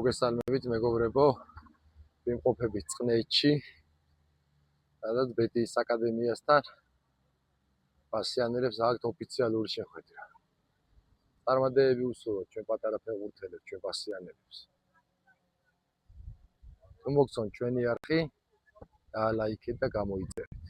მოგესალმებით მეგობრებო, ვიმყოფებით წყნეთში, სადაც ბედიის აკადემიასთან პასიანელებს აქვთ ოფიციალური შეხვედრა. წარმატებები უსურვოთ ჩვენ პატარა ფეხბურთელებს, ჩვენ პასიანელებს. თუ მოგწონთ ჩვენი არხი, დაალაიქეთ და გამოიწერეთ.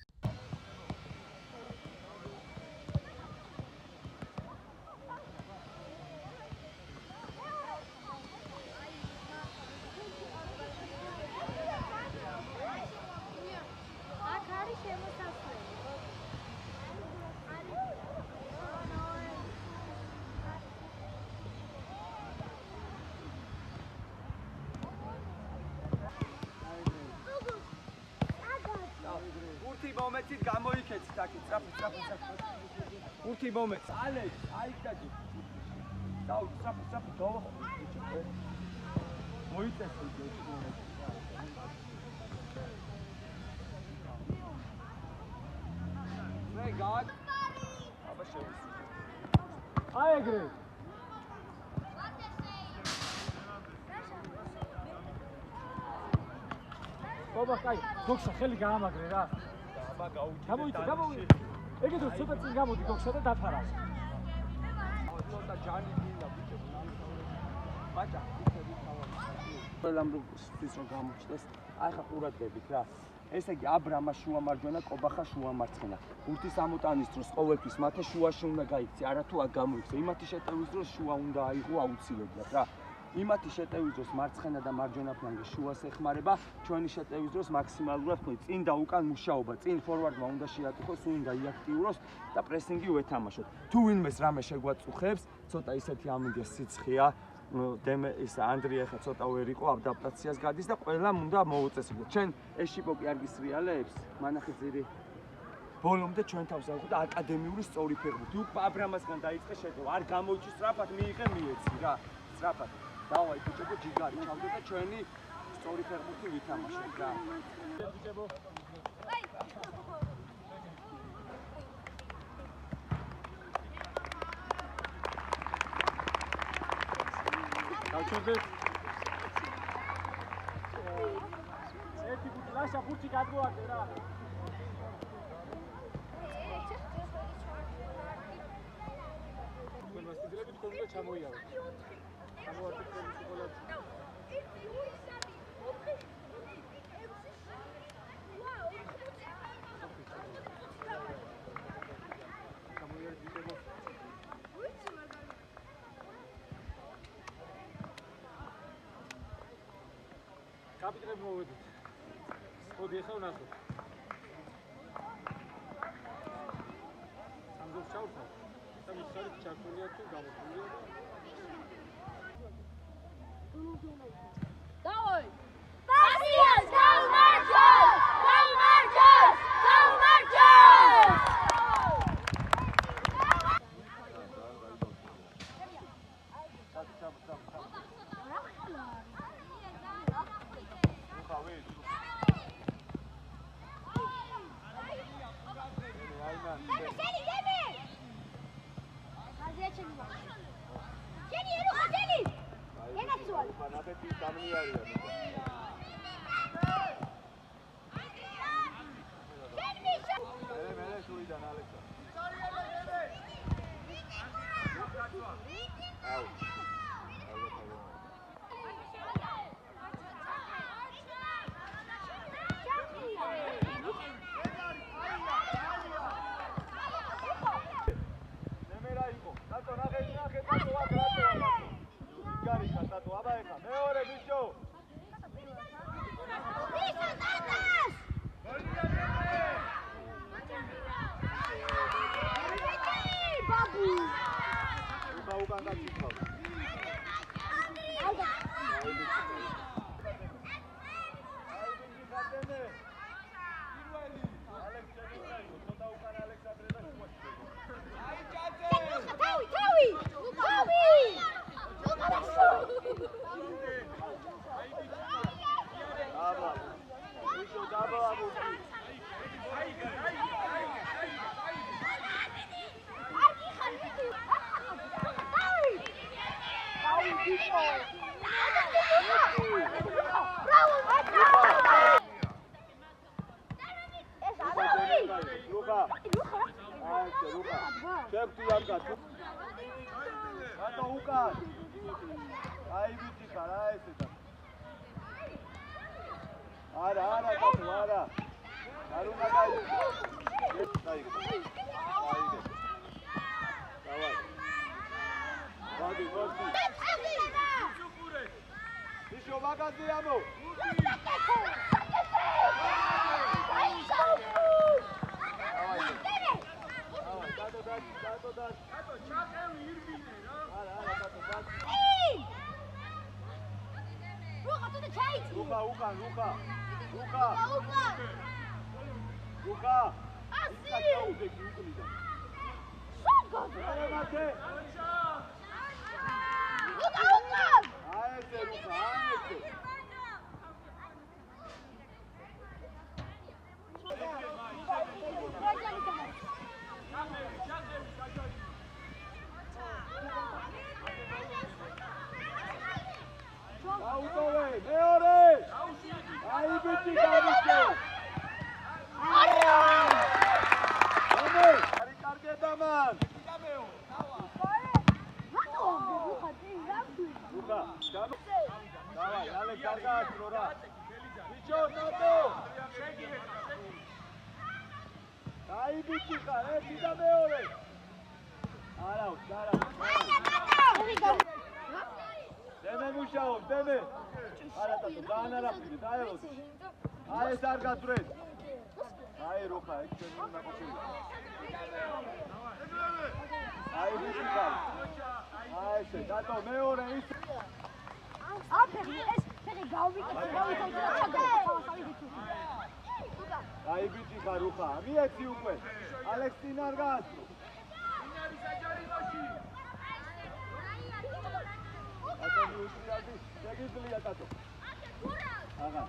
Urti მომენტით გამოიქეცით აქეთ, სწრაფად. Urti მომენტს, ალექ, აიქ დადი. დაუ, სწრაფად, დავახო. მოიწესო ეს მომენტი. რეგად. აბა შევისი. აეგრე. ბაბა, კაი, გოგსა ხელი გაამაგრე რა. აბა გამოიწე. ეგეთ რომ ცოტა წინ გამოდი გოგსა და დაფარა. ცოტა ჯანი მინდა ბიჭო. ბაჭა, ისეთი თავი. ყველამ ის რომ გამოჩნდეს, აი ხა ყურადღებით რა. ესე იგი აბრამა შუა მარჯვენა, კობახა შუა მარცხენა. ურთის ამოტანის დროს ყოველთვის მათე შუაში უნდა გაიქცე, არათუ აქ გამოიქცე. იმათი შეტევის დროს შუა უნდა აიღო აუცილებლად რა. იმათი შეტევის დროს მარცხენა და მარჯვენა ფლანგი შუას ეხმარება, ჩვენი შეტევის დროს მაქსიმალურად თქვი წინ და უკან მუშაობა, წინ ფორვარდმა უნდა შეატყოს, უნდა იაქტიუროს და პრესინგი ვეთამაშოთ. თუ ვინმეს რამე შეგვაწუხებს, ცოტა ისეთი ამინდია სიცხეა, ის ანდრია ხა ცოტა ვერ იყო, ადაპტაციას გადის და ყველამ უნდა მოუწესრიგოთ. ჩვენ ეშიპოკი არ გისრიალებს, მანახი ძირი ბოლომდე ჩვენ თავს ავხოთ აკადემიური სწორი ფეხბურთი. უკ აბრამასგან დაიწყე შეტევა, არ გამოიჩი სწრაფად მიიღე მიეცი რა, სწრაფად. დავაი ბიჭებო ჯიგარი ჩავდე და ჩვენი სწორი ფეხბურთი ვითამაშოთ რა. ბიჭებო. დავჩერდეთ. ერთი ბუთი ლაშა ბუთი გადმოაგდე რა. თქვენ მასტიდრებით თქვენ უნდა ჩამოიაროთ. ჩამოართეთ თქვენი სკოლაც. კაპიტნები მოვედით. მოდი ახლა ვნახოთ. სამგოს ჩავხო. და მიხარით ჩაქოლია თუ გამოწვია. Давай! Pasias, Dalmarchos! Dalmarchos! Dalmarchos! Pani რუხა. აი ეს რუხა. შევხვდი არ გაწ. რატო უკან? აი ვიცი ხარ, აი ესე და. არა, კაცო, არა. არ უნდა გაიგო. დაიგო. დავაი. ვადი. ისო მაგაზე ამო. Luka! Ai bici Karuka, mieci ukwe. Alexina Argastro. Atați ușiați, segizli atato. Aga.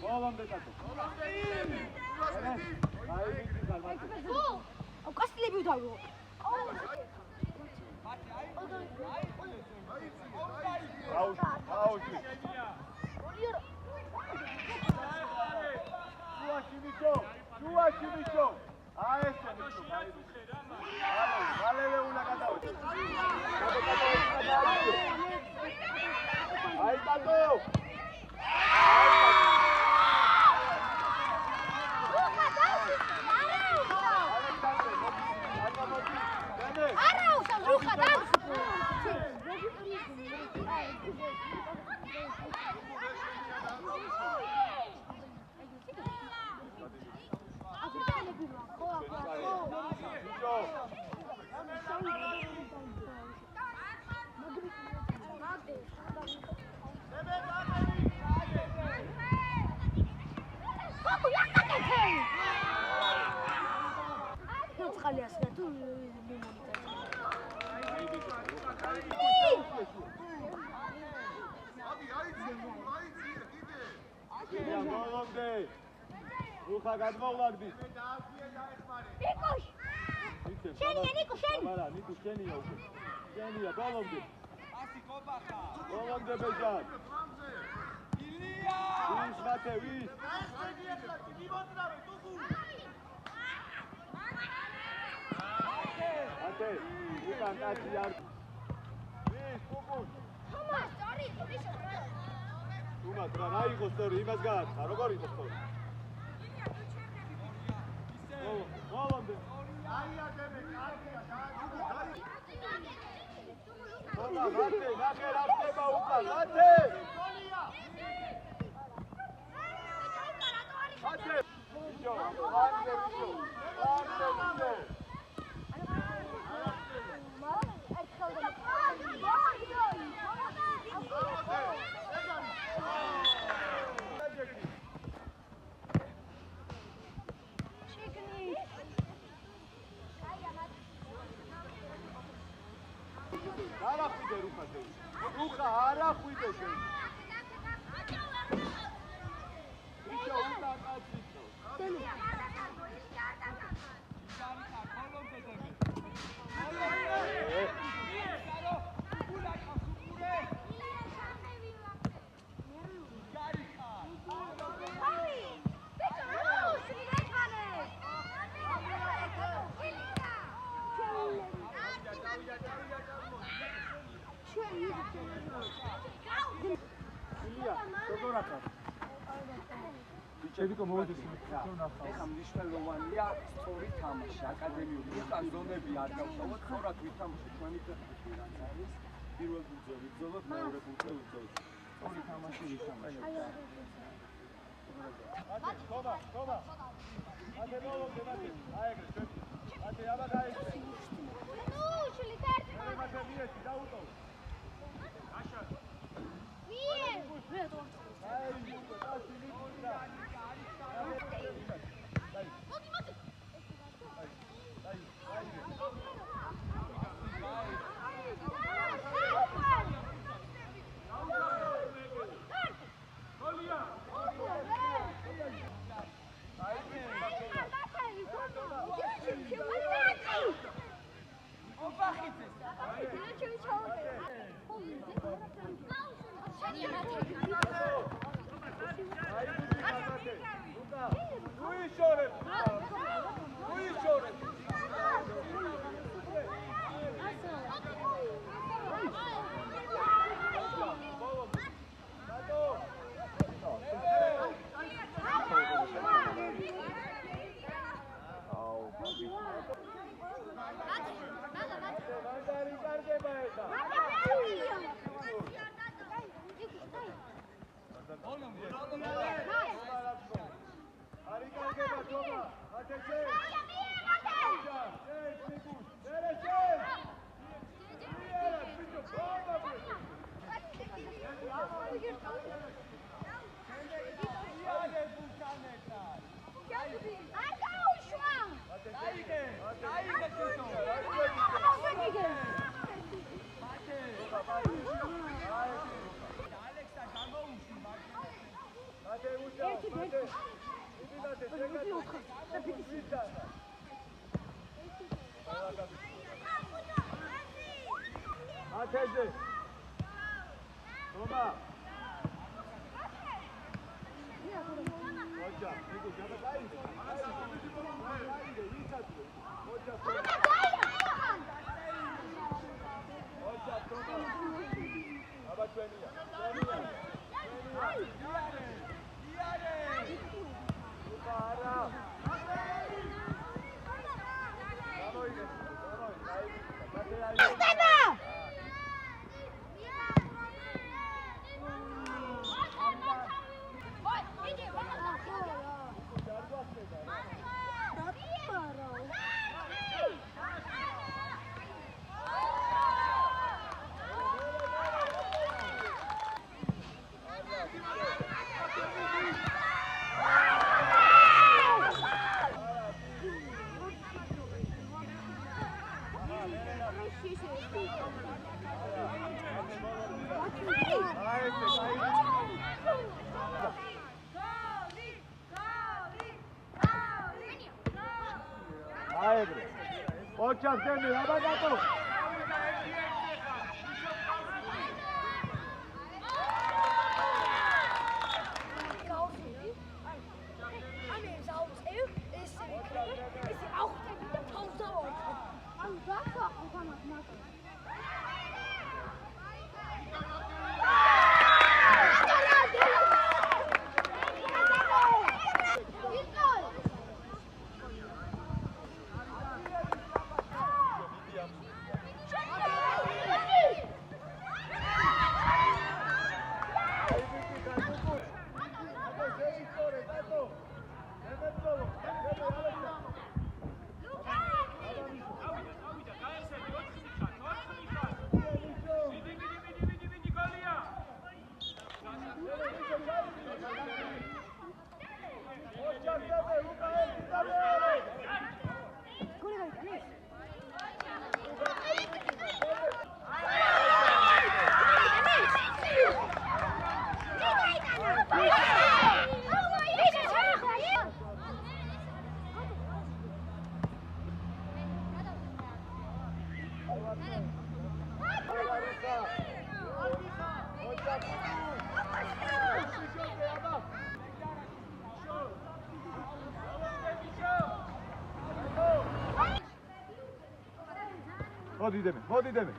Golom de tato. Ai bici Karuka. O castile più tago. Auzi. Luaci Mișo! Aia este Mișo! Alele una cadau! Hai tato! Luka gadmogлагდი. Nikoš! Šenija, Niko, šenija! Mara, Niko, šenija ukre. Šenija, gologde. Gologde bežan. Viš, Mate, viš. Mate, ukan kači jar. Viš, kukuš. Toma, sorry, više. Tuma, treba najiho story, imaš gad. A rogor iho story. Gologde. Toma, Mate, nahe rapteba ukan, Mate! Mate! Višo, Mate, višo. Mate, višo. არა ხვიდე რუხაზე. რუხა არა ხვიდე შენ. ისო უნდა კაციცო. ხარ? შევიკო მოდის ნახავ. ეხლა მნიშვნელოვანია სწორი თამაში, აკადემიური. უკან ზონები არ გავშალოთ, სწორად ვითამაშოთ. ჩვენი ფეხბურთი რაც არის, პირველ ფუნქცია ვიგზავნოთ, მეორე ფუნქცია ვიგზავნოთ. სწორი თამაში ვითამაშოთ. Toma. Ate molode, mate. Aegre, šefi. Ate, jaba dajte. Nu, šulitarci. Imate mijeti, da uto. Nije. Ajde, Ljubo, daši Ljubuša. Ateze. Toma. Hoca, Nico, já vai daí. Hoca, toma. Aba Twenia. Para. Aegre. Ocha, demi, abadato. Hadi deme.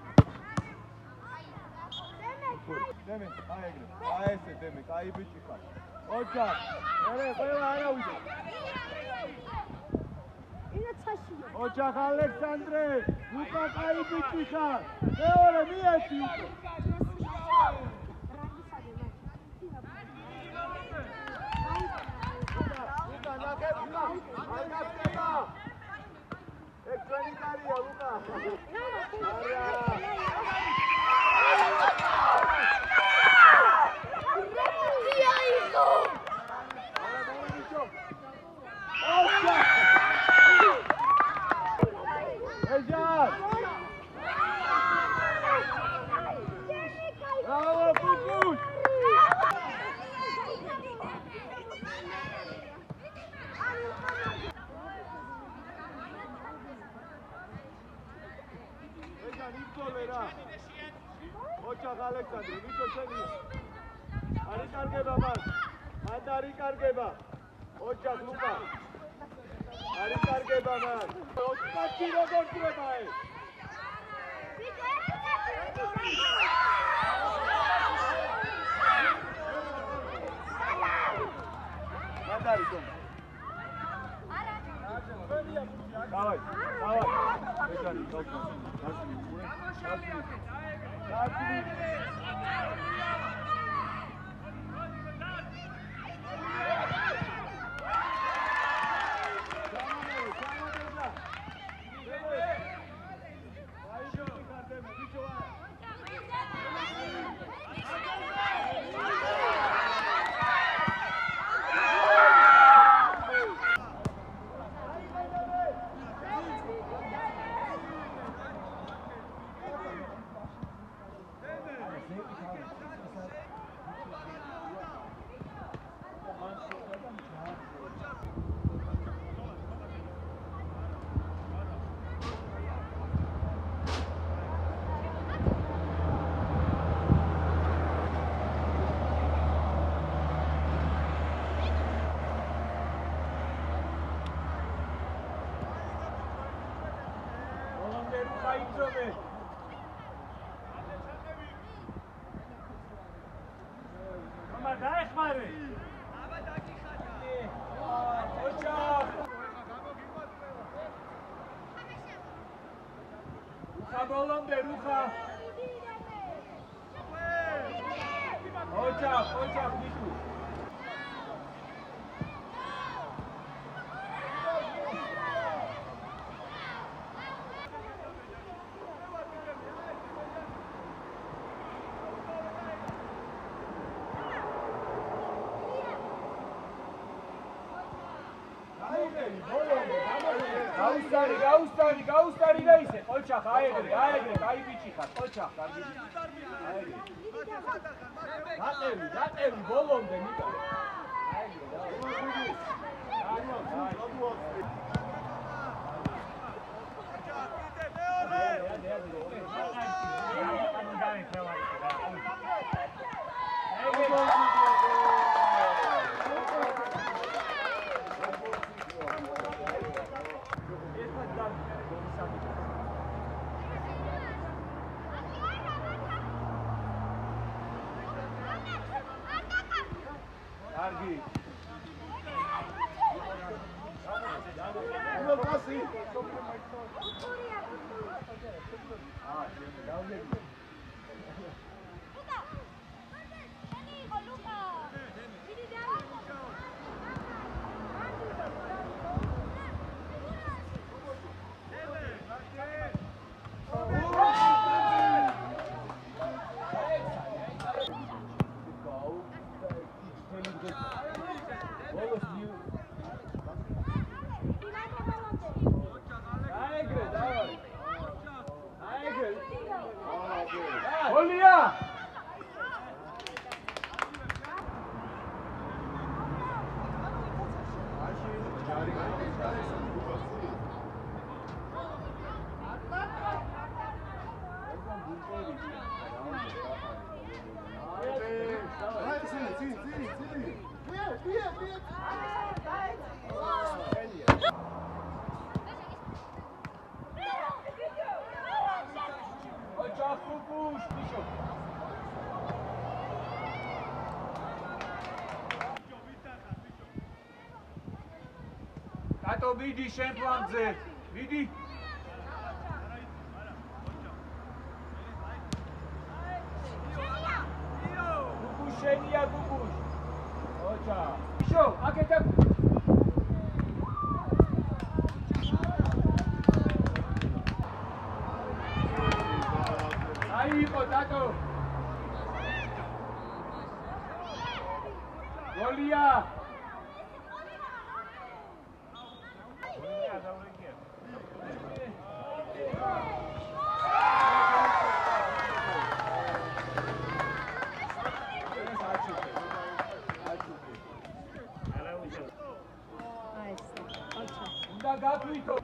დემე, აი ეგრე. აი ესე დემე, კაი ბიჭი ხარ. ოჯახ. ერე, ყველა არა უშე. ოჯახ ალექსანდრე, ლუკა კაი ბიჭი ხარ. მეორე მიეცი უკვე. ლუკა ნაკეთია, არ გასწრება. ეგ ჩვენი კარია ლუკა. ოჯახ ალექსანდრე, ვიჩო შენია. არ იკარგება მას. მან არ იკარგება. ოჯახ ლუკა. არ იკარგება მას. ოცკაცი როგორ ჭრება ეს? მან არ იკარგება. დავაი, დავაი. ეჯანი, გოგო. გასული, გურე. გასული. გასული. Mama, dai ხმარი. აბა დაგიხატე. ოჯახ. რუხა ბოლომდე რუხა. ოჯახ, ოჯახ დიჯუ. გაუსტარი და ისე, ოჯახ, აეგრე, კაი ბიჭი ხარ, ოჯახ, კარგი ბიჭი. აეგრე. დატევი, ბოლომდე მიკა. აეგრე, კარგი. ნუ პასი. დავდები. რატო მიდი შენ ფლანგზე? მიდი. შენია გუგუშ. ოჩა. შო, აკეთე. აი იყო დატო. გოლია. უნდა გაგვითო.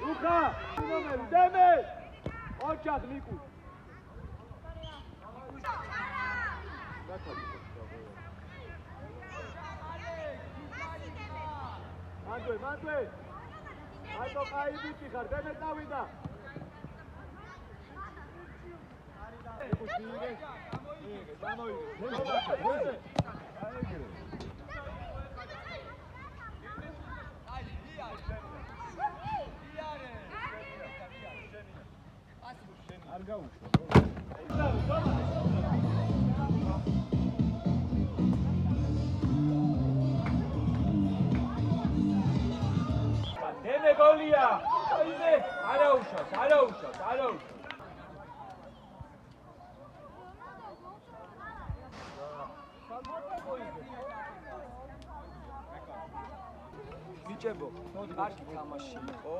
Luka, numero, deme! Očak, Miku. Mandui. Hai to kai biti khar, deme tavida. Deme golia! Ara ushos. Მიჭებო, კარგი თამაში იყო.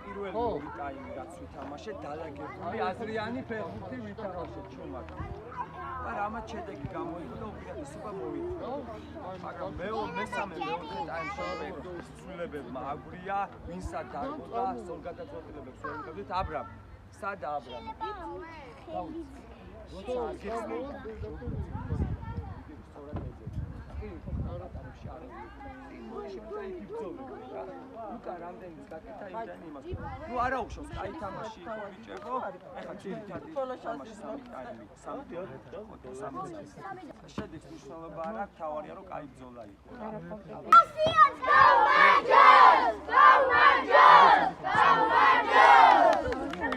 პირველი ორი ტაიმი რაც ვითამაშე, დალაგებული აზრიანი ფეხბურთი ვითამაშეთ ჩუმად. მაგრამ ამათ შედეგი გამოიღო და უპირატესობა მოვიდა. მაგრამ მესამე მეოთხე ტაიმში ცვლილებებმა აგვრია, ვინსაც დაგოდა, სწორ გადაწყვეტილებებს ვერგებდით აბრამ. სადა აბრამ? Luka რამდენის გაკეთა იმდენი იმას. ნუ არა უშავს, აი თამაში იყო ბიჭებო. ეხლა ძირითადი თამაში სამი ტაიმი, სამი. შედეგს მნიშვნელობა არ აქვს, თავარია რომ კაი ბრძოლა იყო.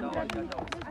Go Rangers!